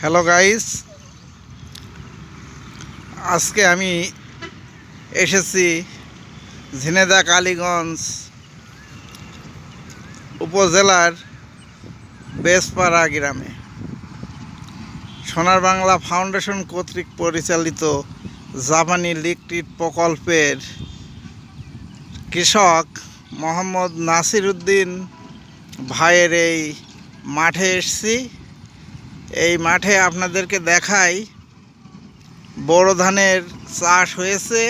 Hello guys, আজকে আমি এসেছি ঝিনেদা কালীগঞ্জ উপজেলার বেসপাড়া গ্রামে। সোনার বাংলা ফাউন্ডেশন কর্তৃক পরিচালিত জাপানি লিকটিড প্রকল্পের কৃষক মোহাম্মদ নাসির উদ্দিন ভাইয়ের এই মাঠে এসেছি। এই মাঠে আপনাদেরকে দেখাই বোরো ধানের চাষ হয়েছে।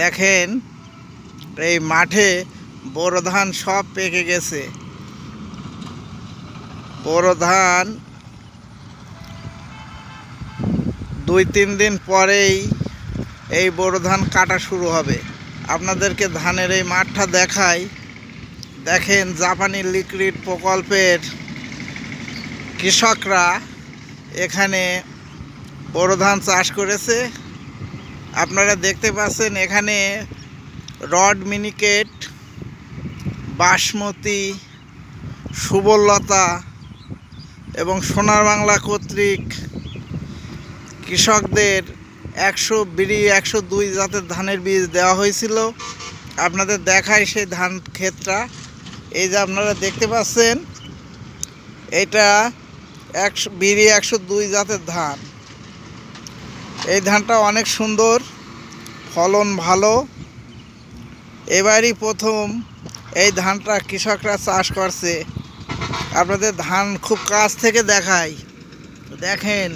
দেখেন, এই মাঠে বোরো ধান সব পেকে গেছে। বোরো ধান 2-3 দিন পরেই এই বোরো ধান কাটা শুরু হবে। আপনাদেরকে ধানের এই মাঠটা দেখাই। দেখেন, জাপানি লিকুইড প্রকল্পের কৃষকরা এখানে বোরো ধান চাষ করেছে। আপনারা দেখতে পাচ্ছেন এখানে রড মিনিকেট, বাসমতি, সুবলতা এবং সোনার বাংলা কর্তৃক কৃষকদের 100-102 জাতের ধানের বীজ দেওয়া হয়েছিল। আপনাদের দেখাই সেই ধান ক্ষেতটা। এই যে আপনারা দেখতে পাচ্ছেন, এটা 100-102 জাতের ধান। এই ধানটা অনেক সুন্দর, ফলন ভালো। এবারই প্রথম এই ধানটা কৃষকরা চাষ করছে। আপনাদের ধান খুব কাছ থেকে দেখাই। দেখেন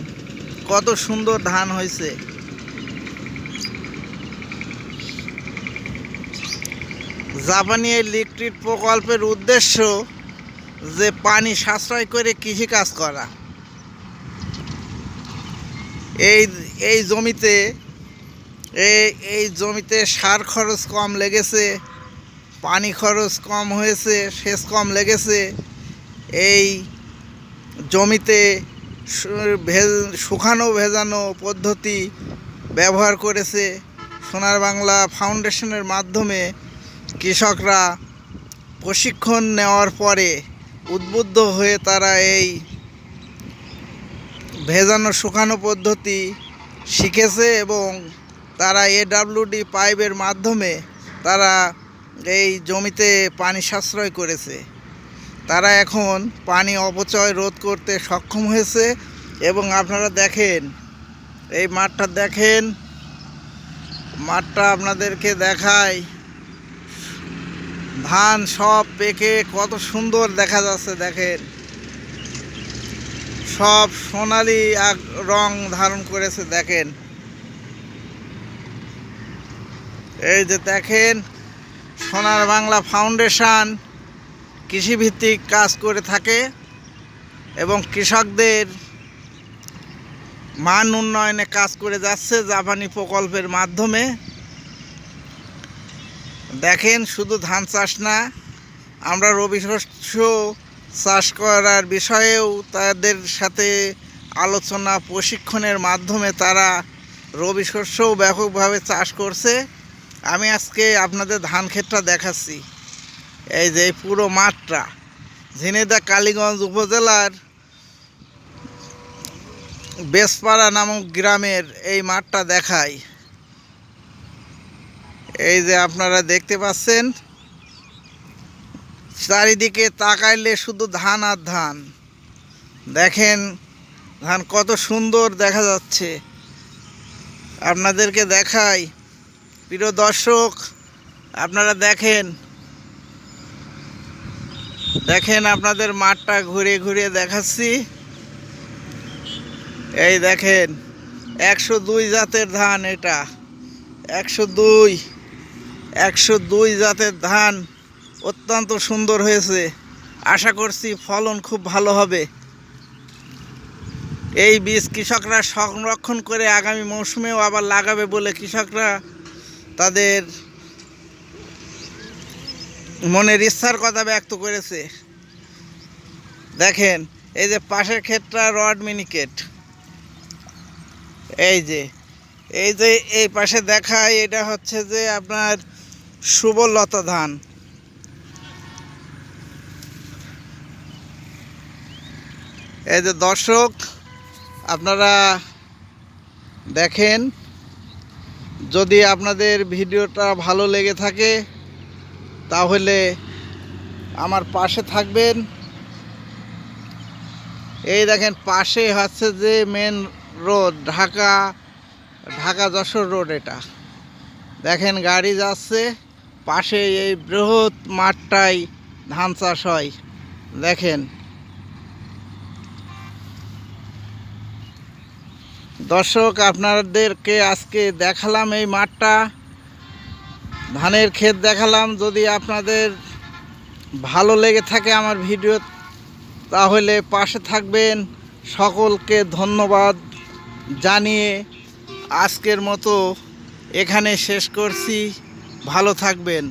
কত সুন্দর ধান হয়েছে। জাপানি এই লিকুইড প্রকল্পের উদ্দেশ্য যে পানি সাশ্রয় করে কৃষিকাজ করা। এই জমিতে সার খরচ কম লেগেছে, পানি খরচ কম হয়েছে, সেচ কম লেগেছে। এই জমিতে শুকানো ভেজানো পদ্ধতি ব্যবহার করেছে। সোনার বাংলা ফাউন্ডেশনের মাধ্যমে কৃষকরা প্রশিক্ষণ নেওয়ার পরে উদ্বুদ্ধ হয়ে তারা এই ভেজানো শুকানো পদ্ধতি শিখেছে এবং তারা AWD পাইপের মাধ্যমে তারা এই জমিতে পানি সাশ্রয় করেছে। তারা এখন পানি অপচয় রোধ করতে সক্ষম হয়েছে। এবং আপনারা দেখেন, এই মাঠটা দেখেন, মাঠটা আপনাদেরকে দেখায়। ধান সব পেকে কত সুন্দর দেখা যাচ্ছে। দেখেন, সব সোনালি এক রং ধারণ করেছে। দেখেন, এই যে দেখেন, সোনার বাংলা ফাউন্ডেশন কৃষিভিত্তিক কাজ করে থাকে এবং কৃষকদের মান উন্নয়নে কাজ করে যাচ্ছে জাপানি প্রকল্পের মাধ্যমে। দেখেন, শুধু ধান চাষ না, আমরা রবি শস্য চাষ করার বিষয়েও তাদের সাথে আলোচনা প্রশিক্ষণের মাধ্যমে তারা রবি শস্যও ব্যাপকভাবে চাষ করছে। আমি আজকে আপনাদের ধান ক্ষেতটা দেখাচ্ছি। এই যে পুরো মাঠটা ঝিনেদা কালীগঞ্জ উপজেলার বেসপাড়া নামক গ্রামের এই মাঠটা দেখাই। এই যে আপনারা দেখতে পাচ্ছেন, চারিদিকে তাকাইলে শুধু ধান আর ধান। দেখেন, ধান কত সুন্দর দেখা যাচ্ছে। আপনাদেরকে দেখাই, প্রিয় দর্শক, আপনারা দেখেন আপনাদের মাঠটা ঘুরে ঘুরে দেখাচ্ছি। এই দেখেন, 102 জাতের ধান। এটা 102 জাতের ধান অত্যন্ত সুন্দর হয়েছে। আশা করছি ফলন খুব ভালো হবে। এই বীজ কৃষকরা সংরক্ষণ করে আগামী মৌসুমেও আবার লাগাবে বলে কৃষকরা তাদের মনের ইচ্ছার কথা ব্যক্ত করেছে। দেখেন, এই যে পাশের ক্ষেতটা রড মিনিকেট। এই যে এই পাশে দেখায়, এটা হচ্ছে যে আপনার সুবলতা ধান। এই যে দর্শক, আপনারা দেখেন। যদি আপনাদের ভিডিওটা ভালো লেগে থাকে তাহলে আমার পাশে থাকবেন। এই দেখেন পাশে হচ্ছে যে main road, Dhaka Jessore road. এটা দেখেন গাড়ি যাচ্ছে, পাশে এই বৃহৎ মাঠটাই ধান চাষ হয়। দেখেন দর্শক, আপনাদেরকে আজকে দেখালাম এই মাঠটা, ধানের ক্ষেত দেখালাম। যদি আপনাদের ভালো লেগে থাকে আমার ভিডিও তাহলে পাশে থাকবেন। সকলকে ধন্যবাদ জানিয়ে আজকের মতো এখানে শেষ করছি। ভালো থাকবেন।